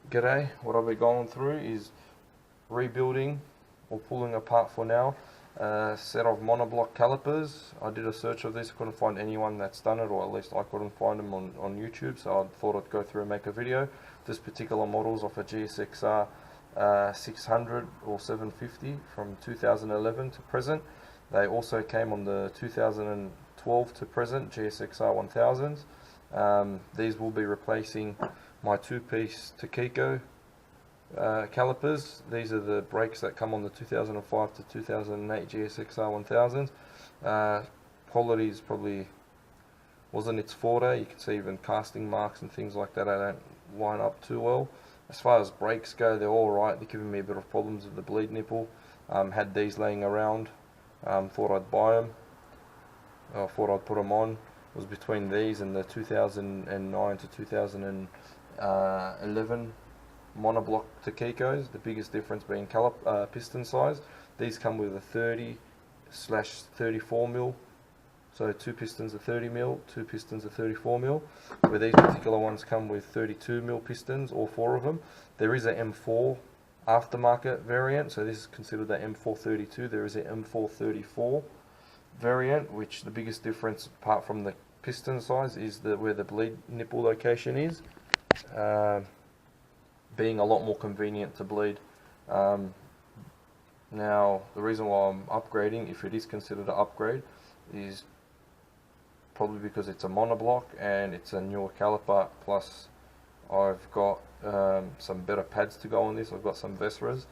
G'day, what I'll be going through is rebuilding or pulling apart for now a set of monoblock calipers. I did a search of this, couldn't find anyone that's done it, or at least I couldn't find them on YouTube, so I thought I'd go through and make a video. This particular model's off a GSXR 600 or 750 from 2011 to present. They also came on the 2012 to present GSXR 1000s. These will be replacing my two-piece Takiko calipers. These are the brakes that come on the 2005 to 2008 GSXR 1000s. Quality is probably wasn't its forte. You can see even casting marks and things like that. I don't line up too well. As far as brakes go, they're all right. They're giving me a bit of problems with the bleed nipple. Had these laying around. Thought I'd buy them. Thought I'd put them on. It was between these and the 2009 to 2011 monoblock Takikos. The biggest difference being piston size. These come with a 30/34mm. So two pistons are 30mm, two pistons are 34mm. Where these particular ones come with 32mm pistons, all four of them. There is a M4 aftermarket variant, so this is considered the M432. There is a M434 variant, which the biggest difference apart from the piston size is where the bleed nipple location is, being a lot more convenient to bleed. Now the reason why I'm upgrading, if it is considered an upgrade, is probably because it's a monoblock and it's a newer caliper, plus I've got some better pads to go on this. I've got some Vesras.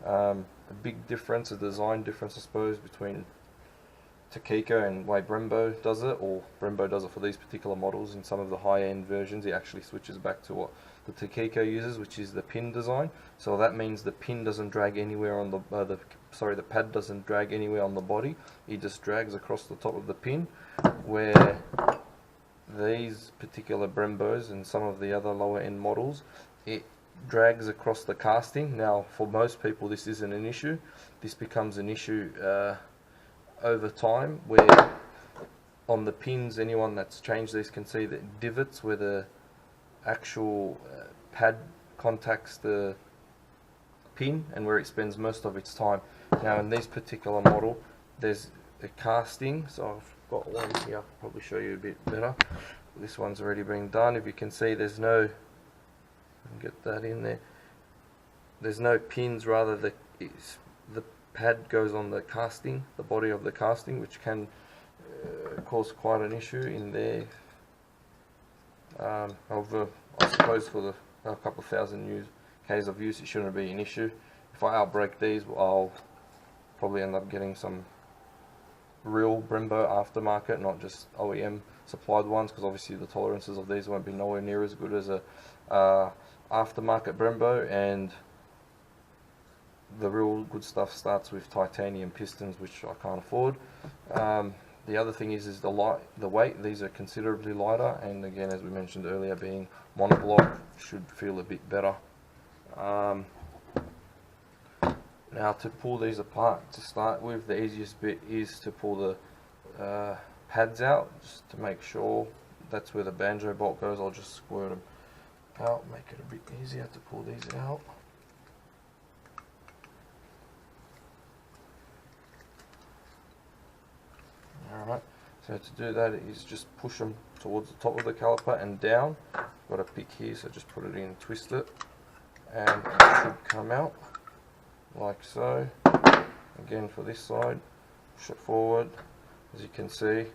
A big difference, a design difference I suppose, between Takiko and way Brembo does it, or Brembo does it for these particular models. In some of the high-end versions it actually switches back to what the Takiko uses, which is the pin design. So that means the pin doesn't drag anywhere on the pad doesn't drag anywhere on the body. It just drags across the top of the pin, where these particular Brembos and some of the other lower end models, it drags across the casting. Now for most people this isn't an issue. This becomes an issue over time, where on the pins, anyone that's changed these can see the divots where the actual pad contacts the pin and where it spends most of its time. Now in this particular model there's a casting, so I've got one here, I'll probably show you a bit better. This one's already been done. If you can see, there's no, get that in there, there's no pins, rather the pad goes on the casting, the body of the casting, which can cause quite an issue in there. However, I suppose for a couple of thousand Ks of use it shouldn't be an issue. If I outbrake these, I'll probably end up getting some real Brembo aftermarket, not just OEM supplied ones, because obviously the tolerances of these won't be nowhere near as good as a aftermarket Brembo, and the real good stuff starts with titanium pistons, which I can't afford. The other thing is the weight. These are considerably lighter, and again, as we mentioned earlier, being monoblock should feel a bit better. Now to pull these apart, to start with, the easiest bit is to pull the pads out, just to make sure that's where the banjo bolt goes. I'll just squirt them out, make it a bit easier to pull these out. Alright, so to do that is just push them towards the top of the caliper and down. I've got a pick here, so just put it in, twist it, and it should come out like so. Again for this side, push it forward, as you can see,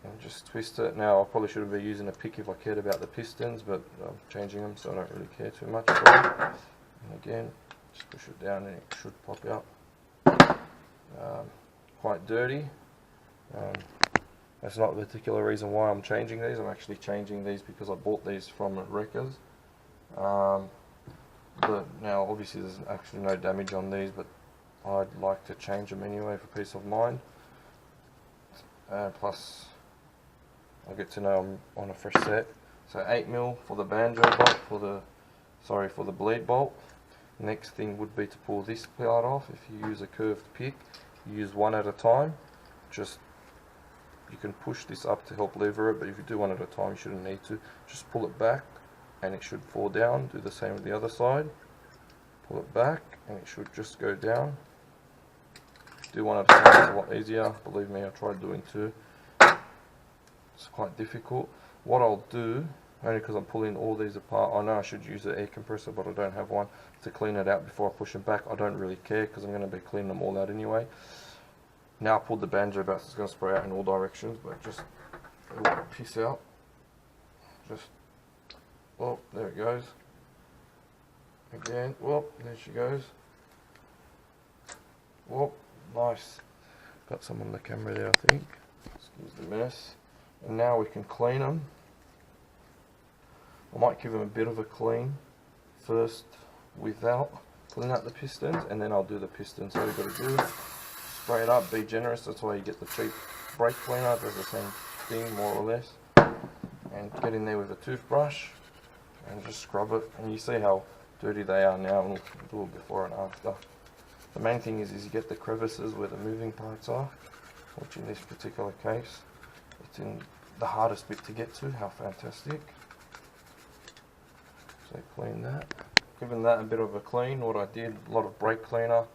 and just twist it. Now I probably shouldn't be using a pick if I cared about the pistons, but I'm changing them, so I don't really care too much for them. And again, just push it down and it should pop out. Quite dirty. That's not the particular reason why I'm changing these. I'm actually changing these because I bought these from Wreckers. But now obviously there's actually no damage on these, but I'd like to change them anyway for peace of mind. Plus I'll get to know I'm on a fresh set. So 8mm for the banjo bolt, for the bleed bolt. Next thing would be to pull this part off. If you use a curved pick, you use one at a time. You can push this up to help lever it, but if you do one at a time you shouldn't need to. Just pull it back and it should fall down. Do the same with the other side. Pull it back and it should just go down. Do one at a time, it's a lot easier. Believe me, I tried doing two. It's quite difficult. What I'll do, only because I'm pulling all these apart, I know I should use an air compressor but I don't have one, to clean it out before I push them back. I don't really care because I'm going to be cleaning them all out anyway. Now I pulled the banjo back, so it's going to spray out in all directions, but just it'll piss out. Just, oh, there it goes. Again, whoop, there she goes. Whoop, nice. Got some on the camera there, I think. Excuse the mess. And now we can clean them. I might give them a bit of a clean first without cleaning out the pistons, and then I'll do the pistons. So all you've got to do, spray it up, be generous. That's why you get the cheap brake cleaner. It does the same thing more or less. And get in there with a toothbrush and just scrub it. And you see how dirty they are now, and we'll do it before and after. The main thing is you get the crevices where the moving parts are, which in this particular case, it's in the hardest bit to get to. How fantastic. So clean that. Giving that a bit of a clean, what I did, a lot of brake cleaner,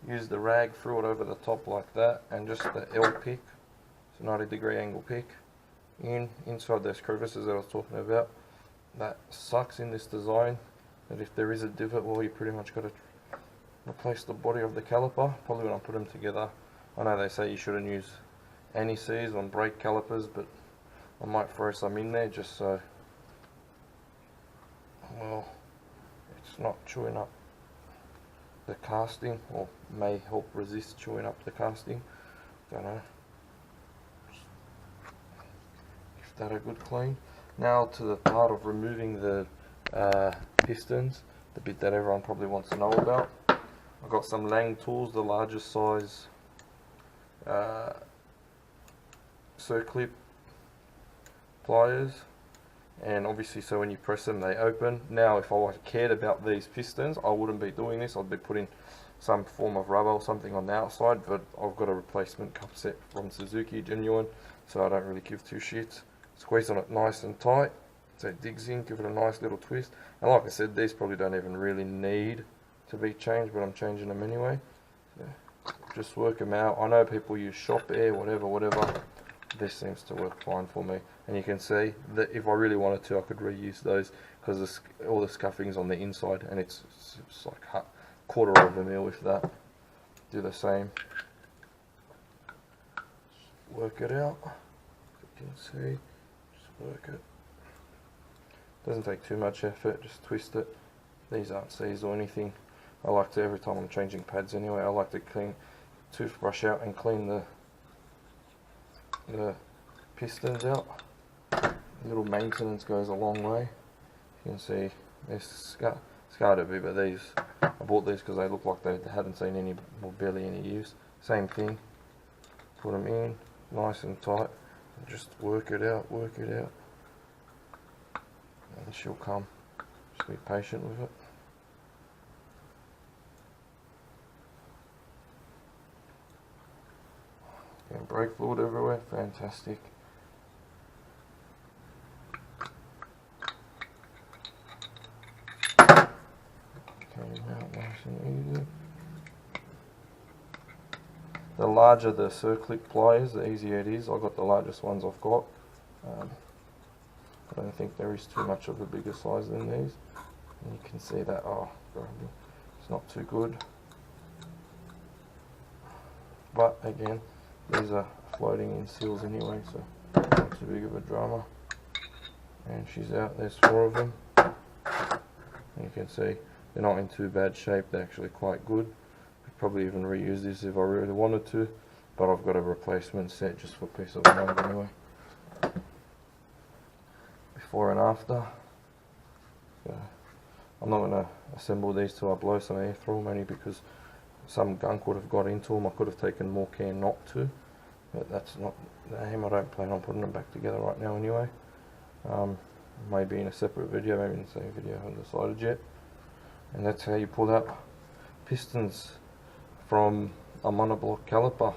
used the rag, threw it over the top like that, and just the L pick, it's a 90-degree angle pick, inside those crevices that I was talking about. That sucks in this design, that if there is a divot, well, you pretty much got to replace the body of the caliper. Probably when I put them together, I know they say you shouldn't use anti-seize on brake calipers, but I might throw some in there just so, well, it's not chewing up the casting, or may help resist chewing up the casting. Don't know. Give that a good clean. Now to the part of removing the pistons, the bit that everyone probably wants to know about. I've got some Lang tools, the largest size circlip pliers, and obviously so when you press them they open. Now if I cared about these pistons, I wouldn't be doing this. I'd be putting some form of rubber or something on the outside, but I've got a replacement cup set from Suzuki, genuine, so I don't really give two shits. Squeeze on it nice and tight so it digs in, give it a nice little twist. And like I said, these probably don't even really need to be changed, but I'm changing them anyway. So just work them out. I know people use shop air, whatever. This seems to work fine for me. And you can see that if I really wanted to, I could reuse those, because all the scuffing's on the inside, and it's like a quarter of a mil if that. Do the same. Just work it out. You can see. Just work it. Doesn't take too much effort. Just twist it. These aren't seized or anything. I like to, every time I'm changing pads anyway, I like to clean, toothbrush out and clean the pistons out. A little maintenance goes a long way. You can see they're scarred a bit, but these, I bought these because they look like they hadn't seen any, or barely any use. Same thing. Put them in nice and tight and just work it out, and she'll come. Just be patient with it. And brake fluid everywhere, fantastic. Came out nice and easy. The larger the circlip pliers, the easier it is. I've got the largest ones I've got. I don't think there is too much of a bigger size than these. And you can see that, oh, it's not too good. But again, these are floating in seals anyway, so not too big of a drama. And she's out, there's 4 of them. And you can see they're not in too bad shape, they're actually quite good. I'd probably even reuse this if I really wanted to, but I've got a replacement set just for peace of mind anyway. Before and after. So I'm not going to assemble these till I blow some air through them, only because some gunk would have got into them. I could have taken more care not to, but that's not the aim. I don't plan on putting them back together right now anyway. Maybe in a separate video, maybe in the same video, I haven't decided yet. And that's how you pull out pistons from a monoblock caliper.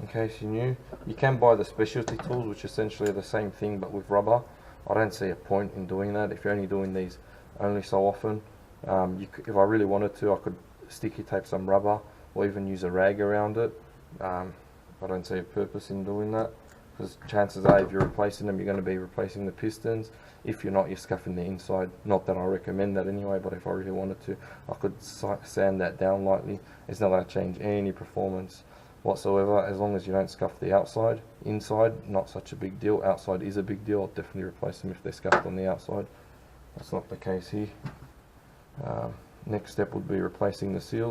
In case you knew, you can buy the specialty tools, which essentially are the same thing but with rubber. I don't see a point in doing that. If you're only doing these only so often, if I really wanted to, I could sticky tape some rubber or even use a rag around it. I don't see a purpose in doing that, because chances are if you're replacing them, you're going to be replacing the pistons. If you're not, you're scuffing the inside. Not that I recommend that anyway, but if I really wanted to, I could sand that down lightly. It's not going to change any performance whatsoever, as long as you don't scuff the outside. Inside, not such a big deal. Outside is a big deal. I'll definitely replace them if they're scuffed on the outside. That's not the case here. Next step would be replacing the seals.